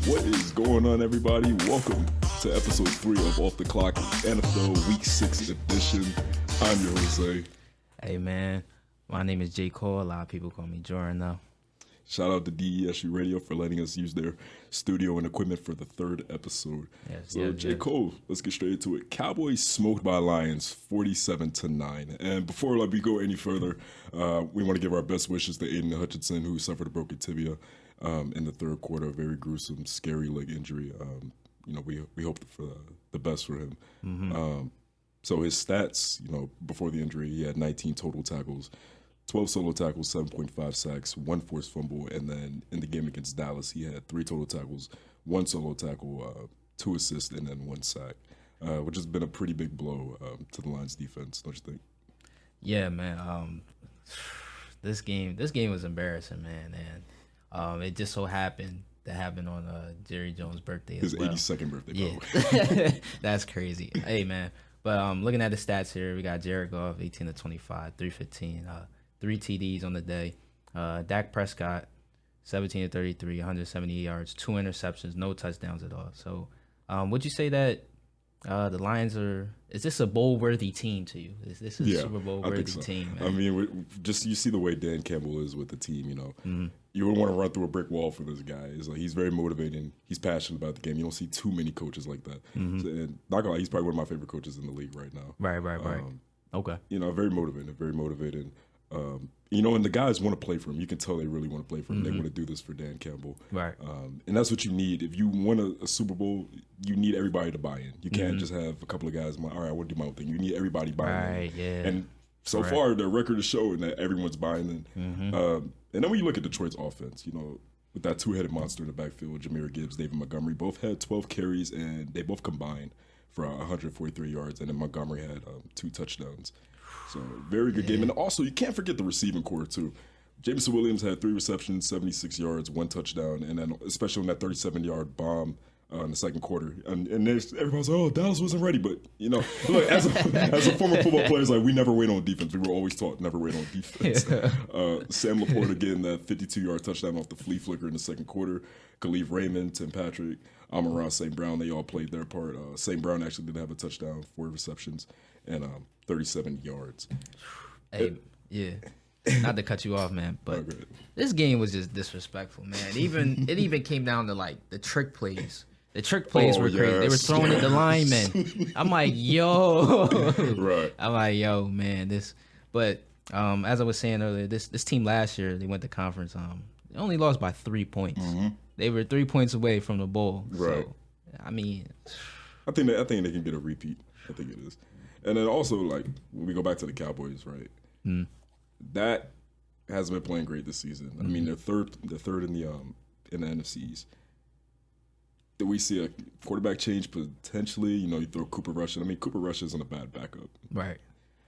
What is going on, everybody? Welcome to episode 3 of Off the Clock NFL Week 6 edition. I'm your Jose. Hey, man. My name is J. Cole. A lot of people call me Jordan, though. Shout out to DESU Radio for letting us use their studio and equipment for the 3rd episode. J. Cole, let's get straight into it. Cowboys smoked by Lions 47-9. And before we go any further, we want to give our best wishes to Aiden Hutchinson, who suffered a broken tibia in the 3rd quarter, a very gruesome, scary leg injury. We hope for the best for him. Mm-hmm. So his stats, before the injury, he had 19 total tackles, 12 solo tackles, 7.5 sacks, 1 forced fumble, and then in the game against Dallas, he had 3 total tackles, 1 solo tackle, 2 assists, and then 1 sack, which has been a pretty big blow to the Lions defense, don't you think? Yeah, man. This game was embarrassing, man. And it just so happened to happen on Jerry Jones' birthday as well. His 82nd birthday, yeah. That's crazy. Hey, man. But looking at the stats here, we got Jared Goff, 18-25, 315, 3 TDs on the day. Dak Prescott, 17-33, 170 yards, 2 interceptions, no touchdowns at all. So would you say that the Lions is this a bowl-worthy team to you? Is this a Super Bowl-worthy team? Man? I mean, just you see the way Dan Campbell is with the team, Mm-hmm. You wouldn't want to run through a brick wall for this guy. It's like he's very motivating. He's passionate about the game. You don't see too many coaches like that. Mm-hmm. So, and not gonna lie, he's probably one of my favorite coaches in the league right now. Right. Okay. Very motivated. And the guys want to play for him. You can tell they really want to play for him. Mm-hmm. They want to do this for Dan Campbell. Right. And that's what you need. If you win a Super Bowl, you need everybody to buy in. You can't Mm-hmm. just have a couple of guys, all right, I want to do my own thing. You need everybody buying in. Right, yeah. And so far, the record is showing that everyone's buying in. Mm-hmm. And then when you look at Detroit's offense, with that 2-headed monster in the backfield, Jahmyr Gibbs, David Montgomery, both had 12 carries, and they both combined for 143 yards, and then Montgomery had 2 touchdowns. So very good game. And also, you can't forget the receiving core, too. Jameson Williams had 3 receptions, 76 yards, 1 touchdown, and then especially on that 37-yard bomb in the 2nd quarter. And everyone's like, oh, Dallas wasn't ready. But, look, as a former football player, it's like we never wait on defense. We were always taught never wait on defense. Sam Laporta getting that 52-yard touchdown off the flea flicker in the 2nd quarter. Khalif Raymond, Tim Patrick, Amon-Ra St. Brown, they all played their part. St. Brown actually did have a touchdown, 4 receptions, and 37 yards. Hey, yeah. Not to cut you off, man, but this game was just disrespectful, man. It even came down to like the trick plays. The trick plays were crazy. They were throwing at the linemen. I'm like, yo. Right. I'm like, yo, man, this. But as I was saying earlier, this team last year, they went to conference. They only lost by 3 points. Mm-hmm. They were 3 points away from the bowl. Right. So, I mean. I think they can get a repeat. I think it is. And then also, like, when we go back to the Cowboys, right? That hasn't been playing great this season. I mean, they're third in the NFC East. Do we see a quarterback change potentially? You throw Cooper Rush in. I mean, Cooper Rush isn't a bad backup. Right.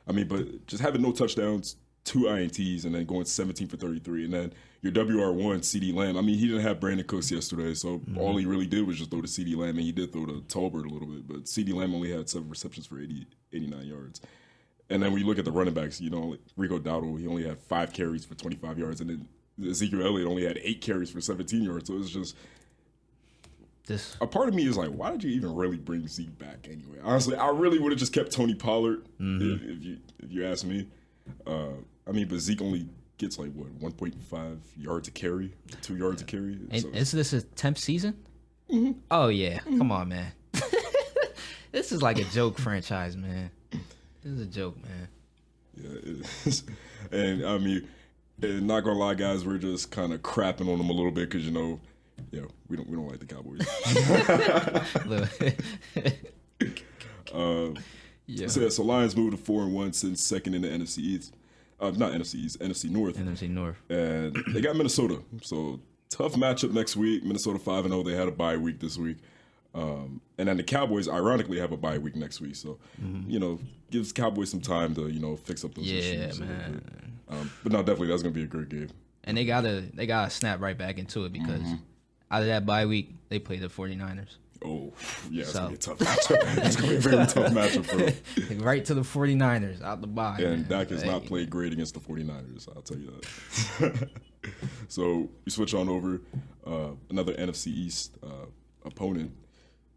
I mean, but just having no touchdowns, 2 INTs, and then going 17 for 33, and then your WR1, CeeDee Lamb. I mean, he didn't have Brandon Cooks yesterday, so all he really did was just throw to CeeDee Lamb, and he did throw to Tolbert a little bit, but CeeDee Lamb only had 7 receptions for 89 yards. And then when you look at the running backs, Rico Dowdle, he only had 5 carries for 25 yards, and then Ezekiel Elliott only had 8 carries for 17 yards. So it was just a part of me is like, why did you even really bring Zeke back anyway? Honestly, I really would have just kept Tony Pollard if you ask me. I mean, but Zeke only gets like 1.5 yards a carry, 2 yards a carry. And So is this his 10th season? Mm-hmm. Oh yeah, come on, man. This is like a joke franchise, man. This is a joke, man. Yeah, it is. And I mean, and not gonna lie, guys, we're just kind of crapping on them a little bit because we don't like the Cowboys. So Lions moved to 4-1 since second in the NFC East. Not NFC East, NFC North. NFC North. And they got Minnesota. So tough matchup next week. Minnesota 5-0. They had a bye week this week. And then the Cowboys, ironically, have a bye week next week. So, gives Cowboys some time to, fix up those issues. Yeah, man. But no, definitely, that's going to be a great game. And they gotta snap right back into it because out of that bye week, they play the 49ers. Oh, yeah, it's going to be a tough matchup. It's going to be a very tough matchup for them. Right to the 49ers, out the bye. And Dak has not played great against the 49ers, I'll tell you that. So we switch on over. another NFC East opponent.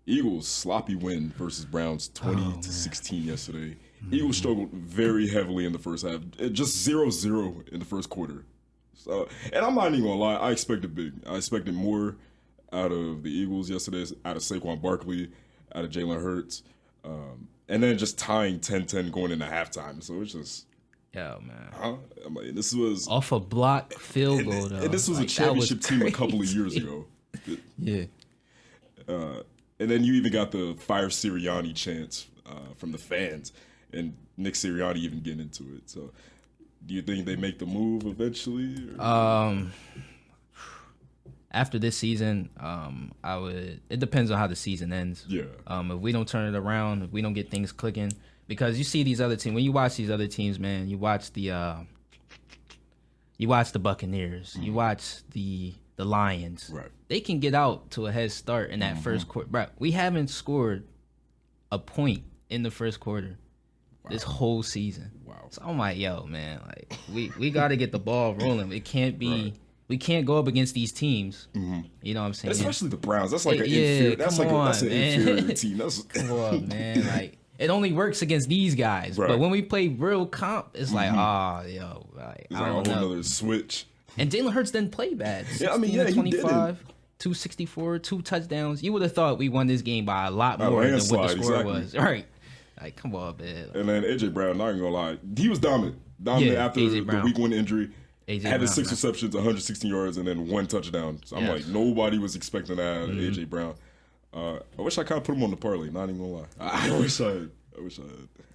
Eagles sloppy win versus Browns 20-16 yesterday. Eagles struggled very heavily in the first half, just 0-0 in the first quarter. So, and I'm not even gonna lie, I expected big. I expected more out of the Eagles yesterday, out of Saquon Barkley, out of Jalen Hurts, and then just tying 10-10 going into halftime. So it's just, yo, man, I'm like, this was off a block field goal though. and this was like, a championship team a couple of years ago. Yeah. And then you even got the Fire Sirianni chants from the fans, and Nick Sirianni even getting into it. So, do you think they make the move eventually? After this season, I would. It depends on how the season ends. Yeah. If we don't turn it around, if we don't get things clicking, because you see these other teams. When you watch these other teams, man, you watch the Buccaneers, you watch the Lions. Right. They can get out to a head start in that first quarter. Bro, we haven't scored a point in the first quarter this whole season. Wow. So I'm like, yo, man, like we got to get the ball rolling. It can't be. Right. We can't go up against these teams. You know what I'm saying? And especially the Browns. That's like an inferior. That's like that's an inferior team. That's come on, man. Like it only works against these guys. Right. But when we play real comp, it's like, yo, like it's I don't like a whole know. Another switch. And Jalen Hurts didn't play bad. 25, 264, 2 touchdowns. You would have thought we won this game by a lot more than what the score was. Right. Like, come on, man. And then AJ Brown, not even gonna lie, he was dominant after the week 1 injury. Had 6 receptions, 116 yards, and then 1 touchdown. So I'm like, nobody was expecting that out of AJ Brown. I wish I kind of put him on the parlay. Not even gonna lie. I wish I had.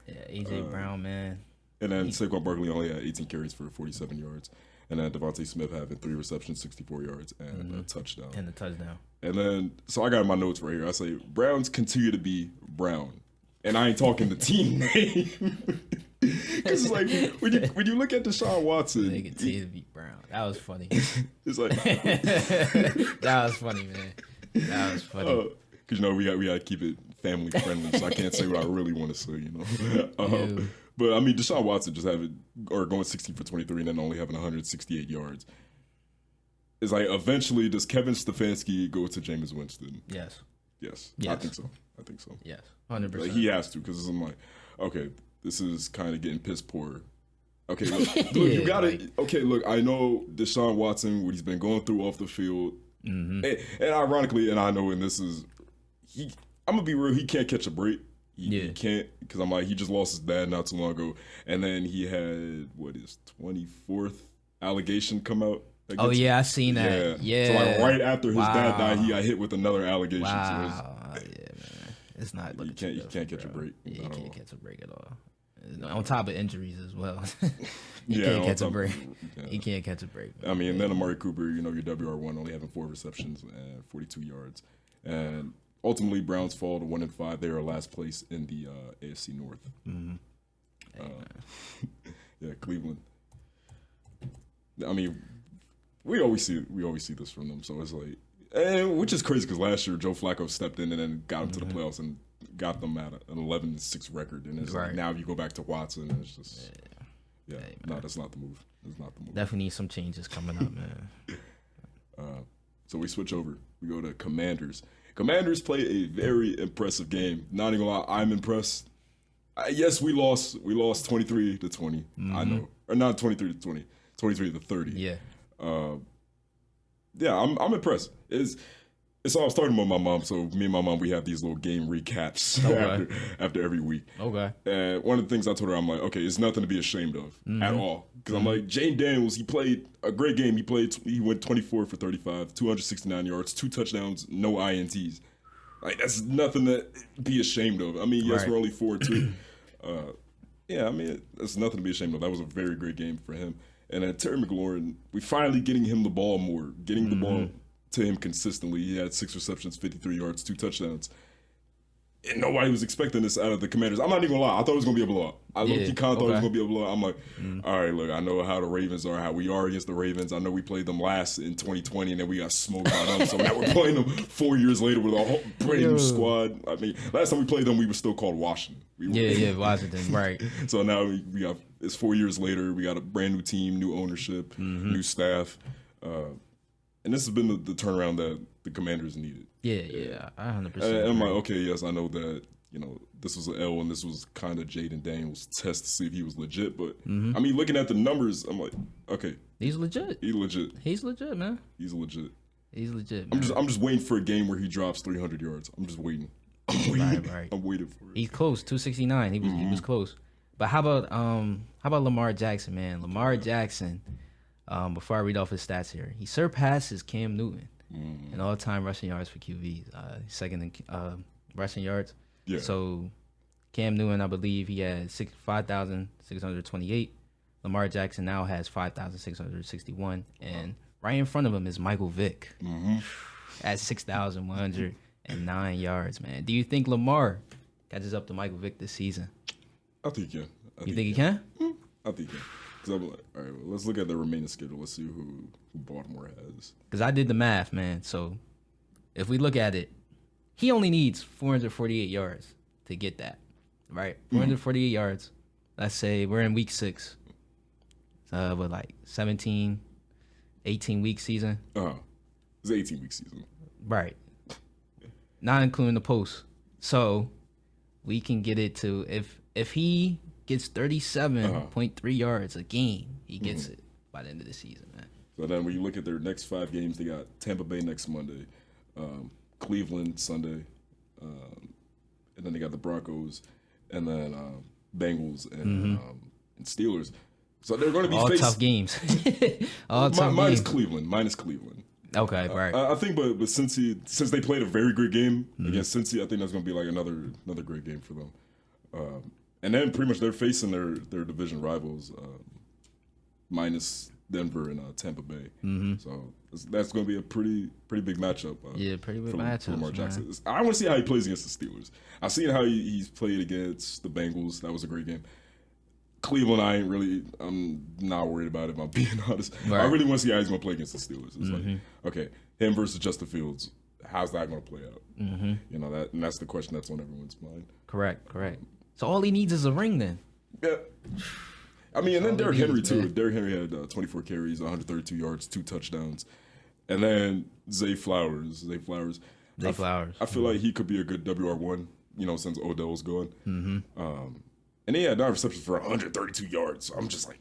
Yeah, AJ Brown, man. And then Saquon Barkley only had 18 carries for 47 yards. And then Devontae Smith having 3 receptions, 64 yards, and a touchdown. And a touchdown. And then, so I got my notes right here. I say, Browns continue to be Brown. And I ain't talking the team name. Because it's like, when you look at Deshaun Watson. They continue to be Brown. That was funny. It's like. That was funny, man. That was funny. Because, we got to keep it family friendly, so I can't say what I really want to say, But, I mean, Deshaun Watson just going 16 for 23 and then only having 168 yards. It's like, eventually, does Kevin Stefanski go to Jameis Winston? Yes. I think so. Yes, 100%. Like, he has to, because I'm like, okay, this is kind of getting piss poor. Okay, look, you got to, okay, look, I know Deshaun Watson, what he's been going through off the field. And ironically, and I know, and this is, I'm going to be real, he can't catch a break. He can't, because I'm like, he just lost his dad not too long ago. And then he had, his 24th allegation come out? Oh, yeah, I seen that. Yeah. So, like, right after his dad died, he got hit with another allegation. Wow. So man. It's not you can't catch a break. Yeah, you can't catch a break at all. On top of injuries as well. He can't catch a break. He can't catch a break. I mean, and then Amari Cooper, your WR1, only having 4 receptions and 42 yards. And ultimately, Browns fall to 1-5. They are last place in the AFC North. Cleveland. I mean, we always see this from them. So it's like, which is crazy because last year Joe Flacco stepped in and then got them to the playoffs and got them at an 11-6 record. And it's like now you go back to Watson, and it's just no, that's not the move. That's not the move. Definitely need some changes coming up, man. So we switch over. We go to Commanders. Commanders play a very impressive game. Not even gonna lie, I'm impressed. Yes, we lost 23-20. I know, or not 23-20, 23-30. Yeah. I'm impressed. It's all starting with my mom. So me and my mom, we have these little game recaps after every week. Okay. And one of the things I told her, I'm like, okay, it's nothing to be ashamed of at all. Because I'm like, Jane Daniels, he played a great game. He went 24 for 35, 269 yards, 2 touchdowns, no INTs. Like, that's nothing to be ashamed of. I mean, yes, we're only 4-2. I mean, that's nothing to be ashamed of. That was a very great game for him. And then Terry McLaurin, we finally getting him the ball more, getting the ball to him consistently. He had 6 receptions, 53 yards, 2 touchdowns. And nobody was expecting this out of the Commanders. I'm not even gonna lie. I thought it was gonna be a blowout. I kind of thought it was gonna be a blowout. I'm like, all right, look, I know how the Ravens are, how we are against the Ravens. I know we played them last in 2020, and then we got smoked by them. So now we're playing them 4 years later with a whole brand new squad. I mean, last time we played them, we were still called Washington. Washington, right. So now we got, it's 4 years later. We got a brand new team, new ownership, new staff. and this has been the turnaround that the Commanders needed. Yeah, I 100%. And I'm like, okay, yes, I know that, this was an L and this was kind of Jaden Daniels' test to see if he was legit. But, I mean, looking at the numbers, I'm like, okay. He's legit. He's legit. He's legit, man. He's legit. He's legit, man. I'm just waiting for a game where he drops 300 yards. I'm just waiting. I'm waiting. Right. I'm waiting for it. He's close, 269. He was close. But how about Lamar Jackson, man? Lamar Jackson, before I read off his stats here, he surpasses Cam Newton in all-time rushing yards for QBs. Second in rushing yards. Yeah. So Cam Newton, I believe he had 5,628. Lamar Jackson now has 5,661. And right in front of him is Michael Vick at 6,109 yards, man. Do you think Lamar catches up to Michael Vick this season? I think he can. You think he can? I think he can. Because I'm like, all right, well, let's look at the remaining schedule. Let's see who Baltimore has. Because I did the math, man. So if we look at it, he only needs 448 yards to get that, right? 448 yards. Let's say we're in week 6. With like 17, 18-week season. It's an 18-week season. Right. Not including the post. So we can get it to, if he gets 37.3 yards a game, he gets it by the end of the season, man. So then when you look at their next 5 games, they got Tampa Bay next Monday, Cleveland Sunday, and then they got the Broncos, and then Bengals and Steelers. So they're going to be all tough games. All tough games. Minus Cleveland. Okay, right. I think, but since they played a very good game against Cincy, I think that's going to be like another great game for them. And then pretty much they're facing their division rivals, minus Denver and Tampa Bay. So that's going to be a pretty big matchup. Pretty big matchup for Lamar Jackson. I want to see how he plays against the Steelers. I've seen how he's played against the Bengals. That was a great game. Cleveland, I'm not worried about it, if I'm being honest. Right. I really want to see how he's going to play against the Steelers. It's like, okay, him versus Justin Fields, how's that going to play out? And that's the question that's on everyone's mind. Correct. So all he needs is a ring then. Yeah. I mean, and then Derrick Henry, too. Man. Derrick Henry had 24 carries, 132 yards, 2 touchdowns. And then Zay Flowers. I feel like he could be a good WR1, since Odell's gone. And he had 9 receptions for 132 yards. So I'm just like,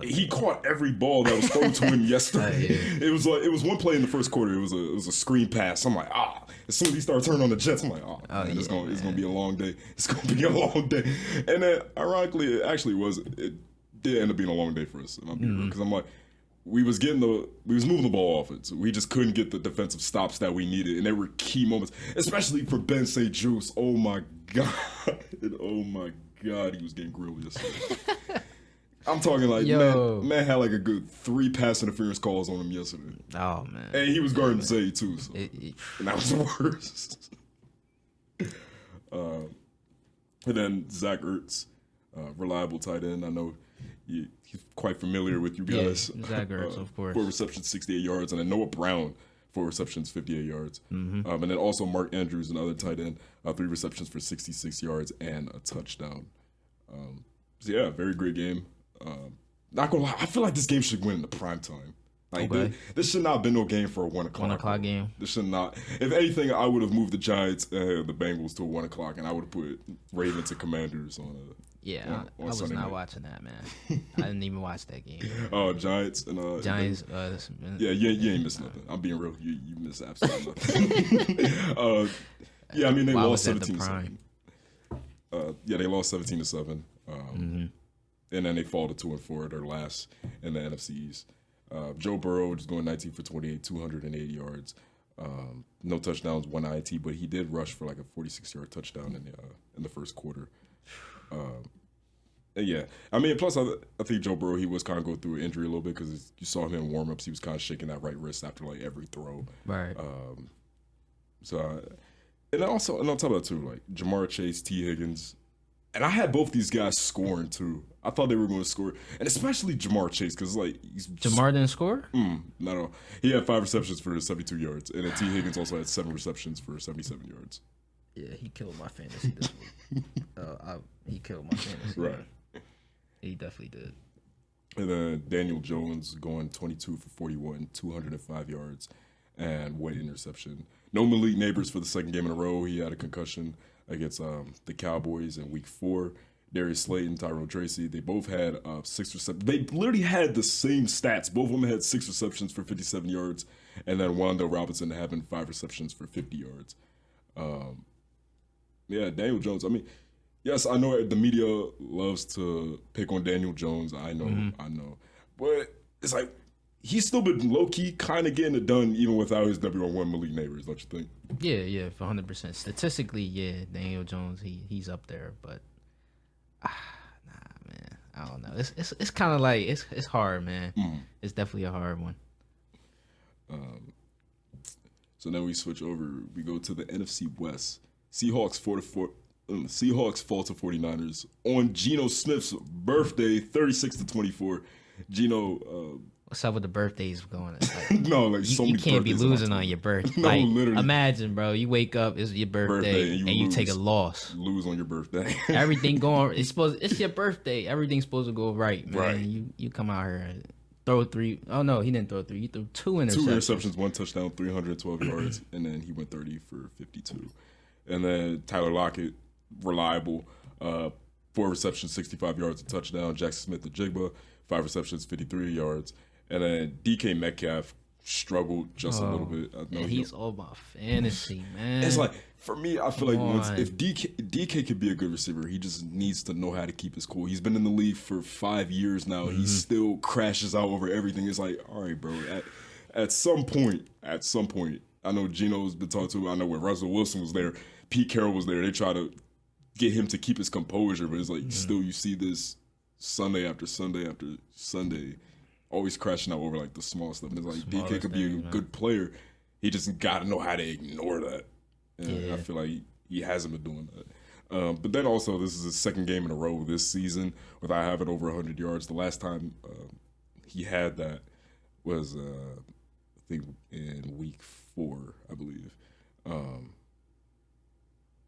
he caught every ball that was thrown to him yesterday. It was one play in the first quarter. It was a screen pass. I'm like, as soon as he started turning on the Jets, I'm like, man, it's gonna be a long day. It's gonna be a long day. And then ironically, it did end up being a long day for us. Because I'm like, we was moving the ball off it. So we just couldn't get the defensive stops that we needed. And there were key moments, especially for Ben St. Juste. Oh my God. God, he was getting grilled yesterday. I'm talking like, man had like a good 3 pass interference calls on him yesterday. Oh, man. And he was guarding Zay, too. So. And that was the worst. And then Zach Ertz, reliable tight end. I know he's quite familiar with you guys. Yeah, Zach Ertz, of course. 4 receptions, 68 yards. And then Noah Brown, 4 receptions, 58 yards. And then also Mark Andrews, another tight end, 3 receptions for 66 yards and a touchdown. So yeah, very great game. Not gonna lie, I feel like this game should win in the prime time. Like this should not have been no game for a 1 o'clock. 1 o'clock game. This should not. If anything, I would have moved the Giants, the Bengals to a 1 o'clock, and I would have put Ravens and Commanders on a. Yeah, I was Sunday not night. watching that, man. I didn't even watch that game. Giants and Giants. Yeah, you ain't missed nothing. I'm being real. You missed absolutely nothing. Yeah, I mean they lost 17-7. Yeah, they lost 17-7. And then they fall to 2-4, their last in the NFC East. Joe Burrow just going 19 for 28, 280 yards. No touchdowns, 1 INT, but he did rush for like a 46-yard touchdown in the first quarter. And yeah, I mean, plus I think Joe Burrow, he was kind of going through an injury a little bit because you saw him in warm-ups. He was kind of shaking that right wrist after like every throw. Right. And also, and on top of that too, like Jamar Chase, T. Higgins, and I had both these guys scoring too. I thought they were going to score, and especially Jamar Chase because like Jamar didn't score. No, he had 5 receptions for 72 yards, and then T. Higgins also had 7 receptions for 77 yards. Yeah, he killed my fantasy this week. He killed my fantasy. Right. He definitely did. And then Daniel Jones going 22 for 41, 205 yards, and one interception. No Malik Neighbors for the second game in a row. He had a concussion against the Cowboys in Week 4. Darius Slayton, Tyrone Tracy, they both had 6 receptions. They literally had the same stats. Both of them had 6 receptions for 57 yards, and then Wanda Robinson having 5 receptions for 50 yards. Yeah, Daniel Jones. I mean, yes, I know the media loves to pick on Daniel Jones. I know. But it's like he's still been low-key kind of getting it done even without his WR1 Malik Neighbors, don't you think? Yeah, for 100%. Statistically, yeah, Daniel Jones, he's up there, but nah, man, I don't know. It's kind of like it's hard, man. It's definitely a hard one. So now we switch over. We go to the NFC West. Seahawks Seahawks fall to 49ers on Geno Smith's birthday, 36-24. Geno. What's up with the birthdays going? Like, no, like so many. You can't be losing on your birthday. No, like, literally. Imagine, bro. You wake up, it's your birthday, and you take a loss. Lose on your birthday. Everything going. It's your birthday. Everything's supposed to go right, man. Right. You come out here and throw 3. Oh no, he didn't throw 3. He threw 2 interceptions. 2 interceptions, 1 touchdown, 312 yards, and then he went 30 for 52. And then Tyler Lockett, reliable, 4 receptions, 65 yards, a touchdown. Jackson Smith-Njigba, 5 receptions, 53 yards. And then DK Metcalf struggled just a little bit. He's all about fantasy, man. It's like, for me, I feel like if DK could be a good receiver, he just needs to know how to keep his cool. He's been in the league for 5 years now. He still crashes out over everything. It's like, all right, bro, at some point, I know Geno's been talked to. I know when Russell Wilson was there, Pete Carroll was there. They try to get him to keep his composure, but it's like still you see this Sunday after Sunday after Sunday, always crashing out over like the small stuff. And it's like DK could be a good player. He just got to know how to ignore that. And I feel like he hasn't been doing that. But then also, this is his second game in a row this season without having over 100 yards. The last time he had that was, I think, in Week 4, I believe.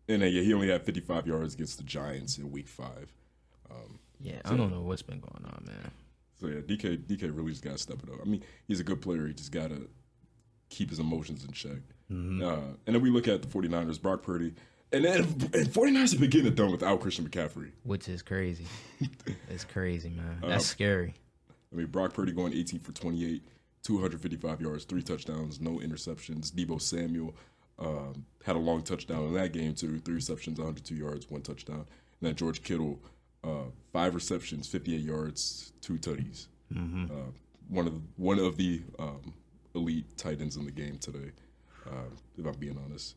And then, he only had 55 yards against the Giants in Week 5. I don't know what's been going on, man. So, yeah, DK really just got to step it up. I mean, he's a good player. He just got to keep his emotions in check. And then we look at the 49ers, Brock Purdy. And 49ers have been getting it done without Christian McCaffrey. Which is crazy. It's crazy, man. That's scary. I mean, Brock Purdy going 18 for 28, 255 yards, 3 touchdowns, no interceptions. Deebo Samuel had a long touchdown in that game, too. 3 receptions, 102 yards, 1 touchdown. And then George Kittle, 5 receptions, 58 yards, 2 tutties. One of the elite tight ends in the game today, if I'm being honest.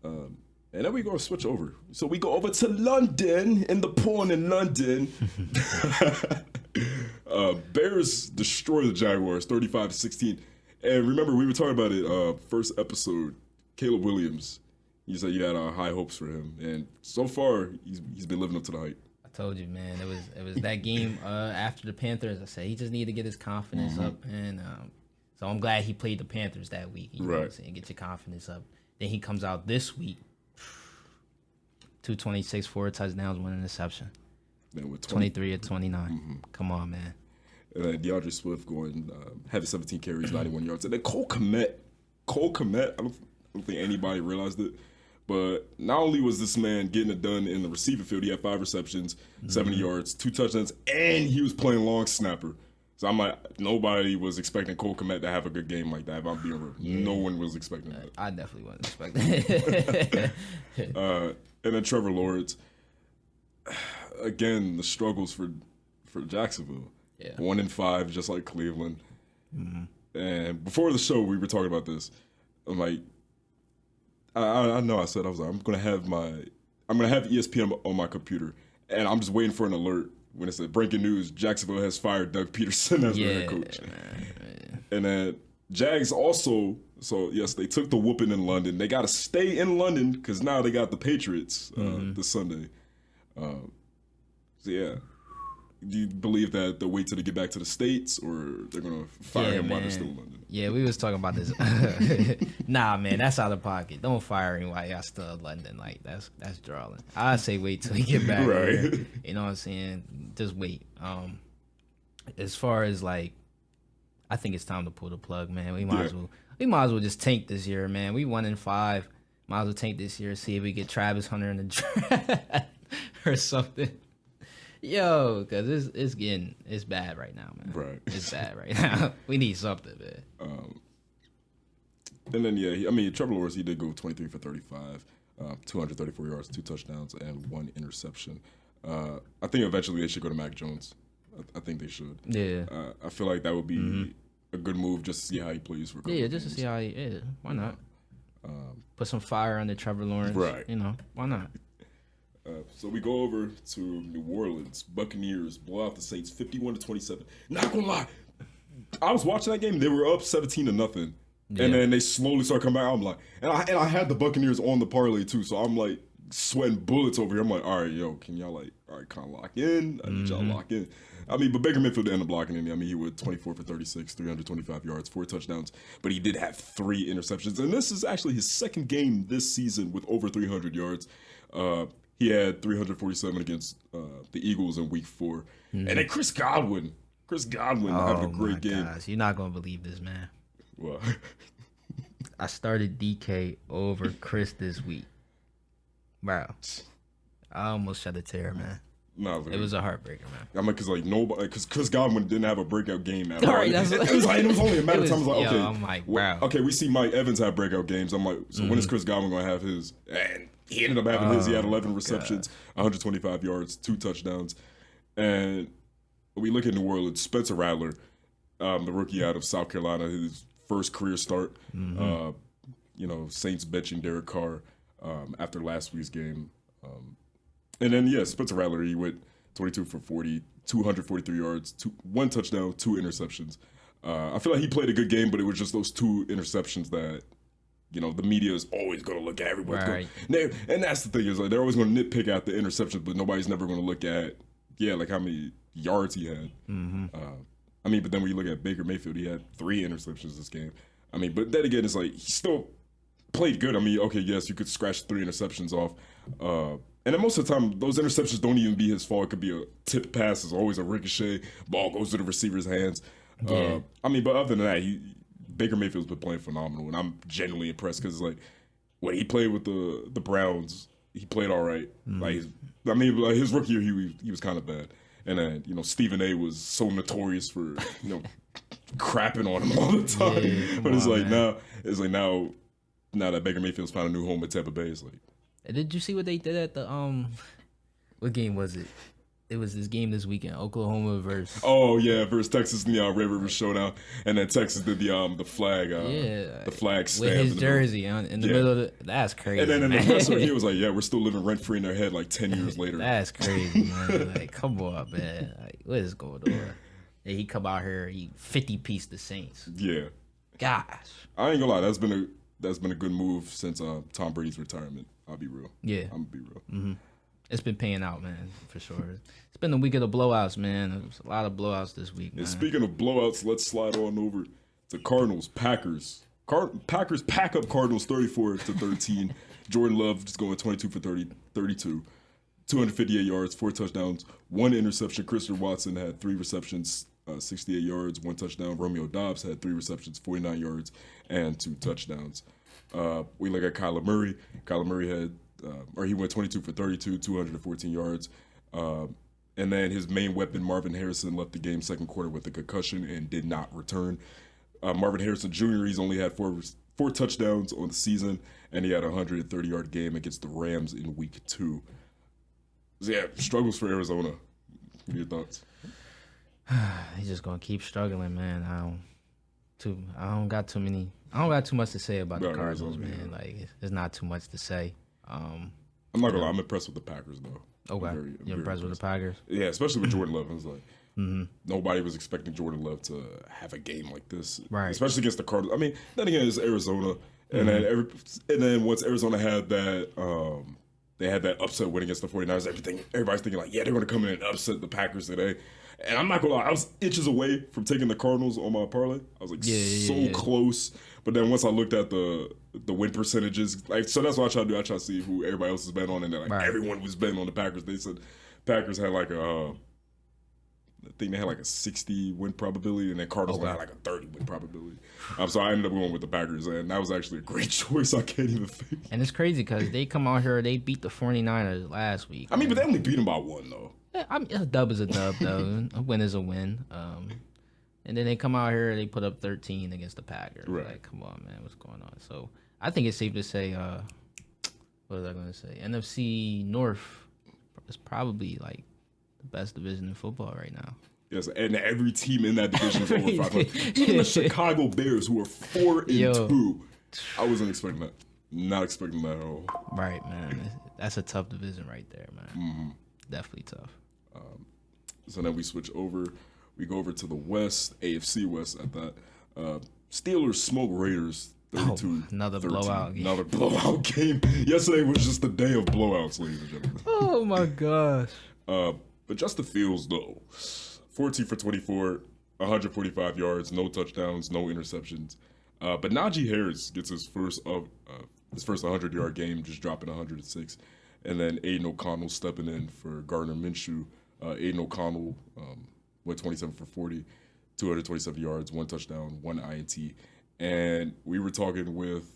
And then we go switch over. So we go over to London, in the porn in London. Bears destroy the Jaguars 35-16. And remember, we were talking about it first episode. Caleb Williams, you said you had high hopes for him. And so far, he's been living up to the hype. I told you, man. It was that game after the Panthers. I said he just needed to get his confidence up. And so I'm glad he played the Panthers that week. You know what I'm saying? Get your confidence up. Then he comes out this week, 226, 4 touchdowns, 1 interception. Man, with 23 or 29. Come on, man. And then DeAndre Swift going, having 17 carries, 91 yards. And then Cole Kmet, I don't think anybody realized it. But not only was this man getting it done in the receiving field, he had 5 receptions, 70 yards, 2 touchdowns, and he was playing long snapper. So I'm like, nobody was expecting Cole Kmet to have a good game like that. If I'm being real, no one was expecting that. I definitely wasn't expecting it. And then Trevor Lawrence, again, the struggles for Jacksonville. 1-5, just like Cleveland. And before the show, we were talking about this. I'm like, I know. I was like, I'm gonna have ESPN on my computer, and I'm just waiting for an alert when it said breaking news: Jacksonville has fired Doug Peterson as their head coach. Man. And then Jags also. So yes, they took the whooping in London. They got to stay in London because now they got the Patriots this Sunday. So yeah. Do you believe that they'll wait till they get back to the States, or they're gonna fire him while they're still in London? Yeah, we was talking about this. Nah, man, that's out of pocket. Don't fire him while y'all still in London. Like that's drawing. I say wait till he get back. Right. Here. You know what I'm saying? Just wait. as far as like, I think it's time to pull the plug, man. We might as well just tank this year, man. We 1-5. Might as well tank this year. See if we get Travis Hunter in the draft or something. Yo, because it's bad right now, man. Right. It's bad right now. We need something, man. And then, yeah, I mean, Trevor Lawrence, he did go 23 for 35, 234 yards, 2 touchdowns, and 1 interception. I think eventually they should go to Mac Jones. I think they should. Yeah. I feel like that would be a good move just to see how he plays for a couple of just games. to see how he is. Why not? Put some fire under Trevor Lawrence. Right. You know, why not? So we go over to New Orleans. Buccaneers blow out the Saints 51-27. Not gonna lie, I was watching that game. They were up 17-0, and then they slowly start coming back. I'm like, and I had the Buccaneers on the parlay too, so I'm like sweating bullets over here. I'm like, all right, yo, can y'all kind of lock in? I need y'all lock in. I mean, but Baker Mayfield ended up blocking in. I mean, he went 24 for 36, 325 yards, 4 touchdowns, but he did have 3 interceptions. And this is actually his second game this season with over 300 yards. He had 347 against the Eagles in Week 4. And then Chris Godwin having a great game. Gosh, you're not gonna believe this, man. Well, I started DK over Chris this week, bro. I almost shed a tear, man. It was a heartbreaker, man. I mean, because Chris Godwin didn't have a breakout game at all. Right, it was only a matter of time. I was like, okay, I'm like, bro. Okay, we see Mike Evans have breakout games. I'm like, so when is Chris Godwin gonna have his? And he ended up having his. He had 11 receptions, 125 yards, 2 touchdowns, and we look at New Orleans. Spencer Rattler, the rookie out of South Carolina, his first career start. Saints benching Derek Carr after last week's game. And then, Spencer Rattler, he went 22 for 40, 243 yards, 1 touchdown, 2 interceptions. I feel like he played a good game, but it was just those 2 interceptions that, the media is always going to look at. Everyone's right. And that's the thing is, like, they're always going to nitpick at the interceptions, but nobody's never going to look at, like how many yards he had. I mean, but then when you look at Baker Mayfield, he had 3 interceptions this game. I mean, but then again, it's like he still played good. I mean, okay, yes, you could scratch 3 interceptions off. And then most of the time, those interceptions don't even be his fault. It could be a tip pass. It's always a ricochet. Ball goes to the receiver's hands. Yeah. I mean, but other than that, Baker Mayfield's been playing phenomenal, and I'm genuinely impressed because, like, when he played with the Browns, he played all right. Like, his rookie year, he was kind of bad. And then, Stephen A. was so notorious for, crapping on him all the time. Yeah, but now that Baker Mayfield's found a new home at Tampa Bay, it's like. Did you see what they did at the what game was it? It was this game this weekend, Oklahoma versus. Oh yeah, versus Texas in the Red River Showdown, and then Texas did the flag, the flag stamp with his jersey in the middle of the. That's crazy. And then in the press he was like, "Yeah, we're still living rent free in their head like 10 years later." That's crazy, man. Like, come on, man. Like, what is going on? And he come out here, he 50-piece the Saints. Yeah. Gosh. I ain't gonna lie, that's been a good move since Tom Brady's retirement. I'll be real. Yeah. I'm gonna be real. Mm-hmm. It's been paying out, man, for sure. It's been the week of the blowouts, man. There's a lot of blowouts this week, man. And speaking of blowouts, let's slide on over to Cardinals, Packers. Packers pack up Cardinals 34-13. Jordan Love just going 22 for 32. 258 yards, 4 touchdowns, 1 interception. Christian Watson had 3 receptions, 68 yards, 1 touchdown. Romeo Doubs had 3 receptions, 49 yards, and 2 touchdowns. We look at Kyler Murray. Kyler Murray had, he went 22 for 32, 214 yards. And then his main weapon, Marvin Harrison, left the game second quarter with a concussion and did not return. Marvin Harrison Jr., he's only had 4 touchdowns on the season, and he had a 130-yard game against the Rams in Week 2. So yeah, struggles for Arizona. What are your thoughts? He's just gonna keep struggling, man. I don't got too much to say about the Cardinals, man. Like, there's not too much to say. I'm not gonna lie, I'm impressed with the Packers though. Okay, you're impressed with the Packers? Yeah, especially with Jordan Love. It was like nobody was expecting Jordan Love to have a game like this, right? Especially against the Cardinals. I mean, then again, it's Arizona, and then once Arizona had that, they had that upset win against the 49ers. Everybody's thinking like, yeah, they're gonna come in and upset the Packers today. And I'm not gonna lie, I was inches away from taking the Cardinals on my parlay. I was like close. But then once I looked at the win percentages, like, so that's what I try to do. I try to see who everybody else has bet on, and then everyone was betting on the Packers. They said Packers had like a I think they had like a 60 win probability, and then Cardinals had like a 30 win probability. So I ended up going with the Packers, and that was actually a great choice. I can't even think. And it's crazy because they come out here, they beat the 49ers last week. I mean, but they only beat them by 1, though. Yeah, I mean, a dub is a dub, though. A win is a win. And then they come out here, they put up 13 against the Packers. Right. Like, come on, man, what's going on? So I think it's safe to say, what was I going to say? NFC North is probably like the best division in football right now. Yes, and every team in that division is over 500. Even the Chicago Bears, who are 4-2. I wasn't expecting that. Not expecting that at all. Right, man. That's a tough division right there, man. Mm-hmm. Definitely tough. So then we switch over. We go over to the West, AFC West at that. Steelers smoke Raiders 32. Another 13. blowout game. Another blowout game. Yesterday was just a day of blowouts, ladies and gentlemen. Oh, my gosh. But Justin Fields, though, 14 for 24, 145 yards, no touchdowns, no interceptions. But Najee Harris gets his first 100-yard game, just dropping 106. And then Aiden O'Connell stepping in for Gardner Minshew. Aiden O'Connell went 27 for 40, 227 yards, 1 touchdown, 1 INT. And we were talking with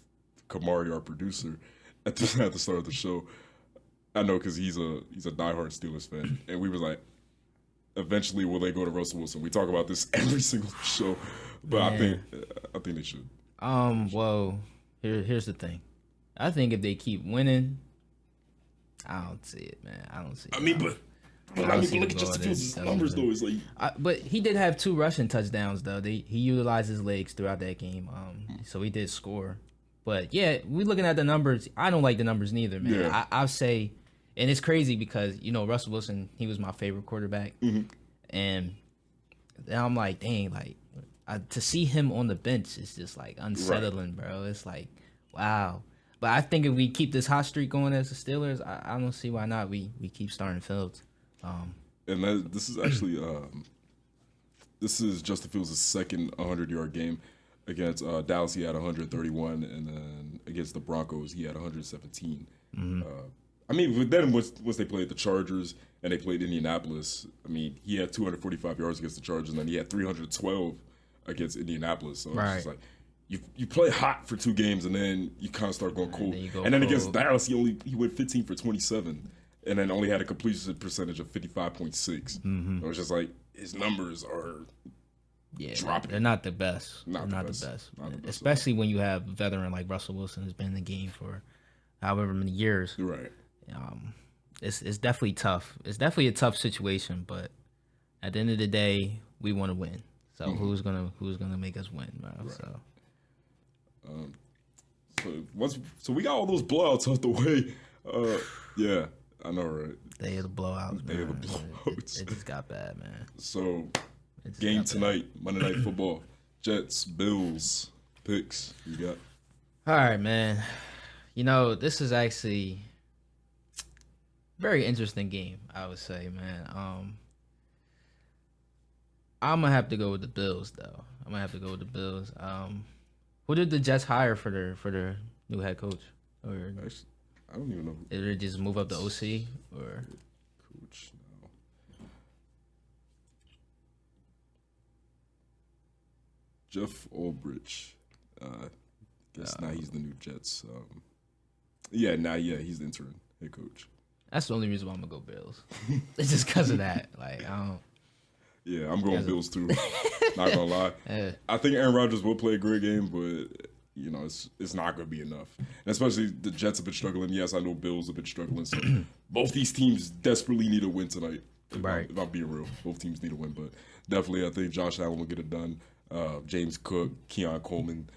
Kamari, our producer, at the start of the show. I know because he's a diehard Steelers fan, and we was like, eventually will they go to Russell Wilson? We talk about this every single show, but I think they should. Well, here's the thing. I think if they keep winning, I don't see it, man. I don't see it. I mean, but look at Justin Fields' numbers, though. It's like, but he did have 2 rushing touchdowns, though. He utilized his legs throughout that game, so he did score. But yeah, we looking at the numbers. I don't like the numbers neither, man. Yeah. I'll say, and it's crazy because Russell Wilson, he was my favorite quarterback, and now I'm like, dang, like to see him on the bench is just like unsettling, bro. It's like, wow. But I think if we keep this hot streak going as the Steelers, I don't see why not. We keep starting Fields. And this is actually this is Justin Fields' second 100-yard game. Against Dallas, he had 131, and then against the Broncos, he had 117. I mean, but then once they played the Chargers and they played Indianapolis, I mean, he had 245 yards against the Chargers, and then he had 312 against Indianapolis. So it's just like you play hot for 2 games, and then you kind of start going cold. And then against Dallas, he went 15 for 27, and then only had a completion percentage of 55.6. It was just like his numbers are. Yeah, dropping. They're not the best. Not the the best. best. Especially when you have a veteran like Russell Wilson who's been in the game for however many years. Right. It's definitely tough. It's definitely a tough situation, but at the end of the day, we want to win. So who's gonna make us win, bro? Right. So we got all those blowouts out the way. Yeah, I know, right? Day of the blowouts, man. Day of the blowouts. It just got bad, man. So game tonight, Monday Night Football, Jets, Bills, picks. You got? All right, man. This is actually a very interesting game, I would say, man. I'm gonna have to go with the Bills, though. Who did the Jets hire for their new head coach? Or Actually, I don't even know. Did they just move up the OC or Coach? No. Jeff Ulbrich. Guess now he's the new Jets. He's the interim head coach. That's the only reason why I'm gonna go Bills. It's just because of that. Like I don't. Yeah, I'm going Bills too. Not gonna lie. I think Aaron Rodgers will play a great game, but it's not gonna be enough. And especially the Jets have been struggling. Yes, I know Bills have been struggling. So both these teams desperately need a win tonight. If I'm being real, both teams need a win. But definitely, I think Josh Allen will get it done. James Cook, Keon Coleman,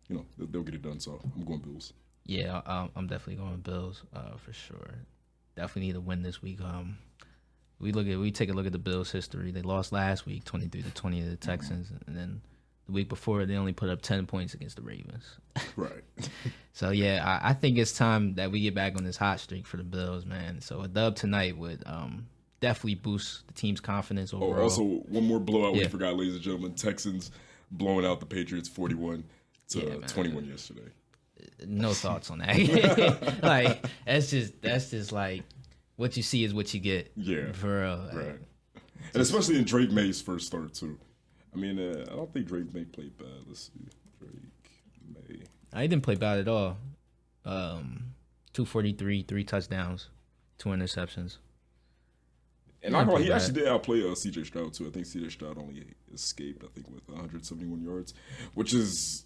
they'll get it done. So I'm going Bills. Yeah, I'm definitely going Bills for sure. Definitely need to win this week. We take a look at the Bills' history. They lost last week, 23-20 to the Texans, and then the week before they only put up 10 points against the Ravens. Right. So yeah, I think it's time that we get back on this hot streak for the Bills, man. So a dub tonight would definitely boost the team's confidence overall. Oh, also one more blowout we forgot, ladies and gentlemen. Texans blowing out the Patriots 41-21 yesterday. No thoughts on that. Like that's just like what you see is what you get. Yeah. For real. Right. And especially in Drake May's first start too. I mean, I don't think Drake May played bad. Let's see, Drake May. I didn't play bad at all. 243, 3 touchdowns, 2 interceptions. And not gonna, he actually did outplay C.J. Stroud too. I think C.J. Stroud only escaped, I think, with 171 yards, which is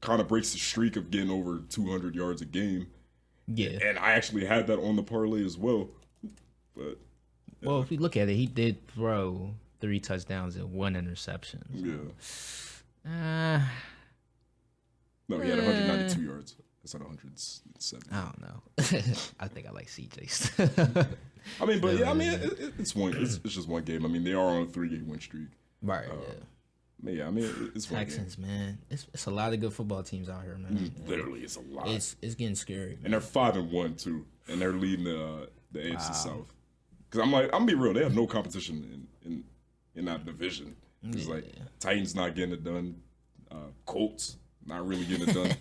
kind of breaks the streak of getting over 200 yards a game. Yeah. And I actually had that on the parlay as well. But well, if we look at it, he did throw 3 touchdowns and 1 interception. Yeah. No, he had 192 yards. That's not 107. I don't know. I think I like CJ. I mean, but yeah, I mean, it's one. It's just one game. I mean, they are on a 3-game win streak. Right. But yeah, I mean, it's one Texans, game. man. It's a lot of good football teams out here, man. Literally, it's a lot. It's getting scary. Man. And they're 5-1 too, and they're leading the AFC South. Because I'm gonna be real, they have no competition in that division. It's like Titans not getting it done, Colts not really getting it done.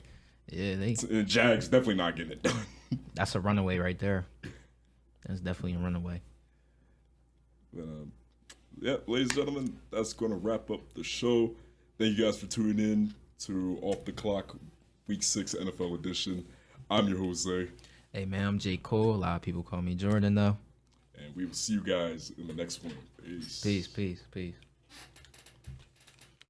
Yeah, and Jags definitely not getting it done. That's a runaway right there. That's definitely a runaway. But, yeah, ladies and gentlemen, that's going to wrap up the show. Thank you guys for tuning in to Off the Clock Week 6 NFL edition. I'm your Jose. Hey, man, I'm J. Cole. A lot of people call me Jordan, though. And we will see you guys in the next one. Peace. Peace.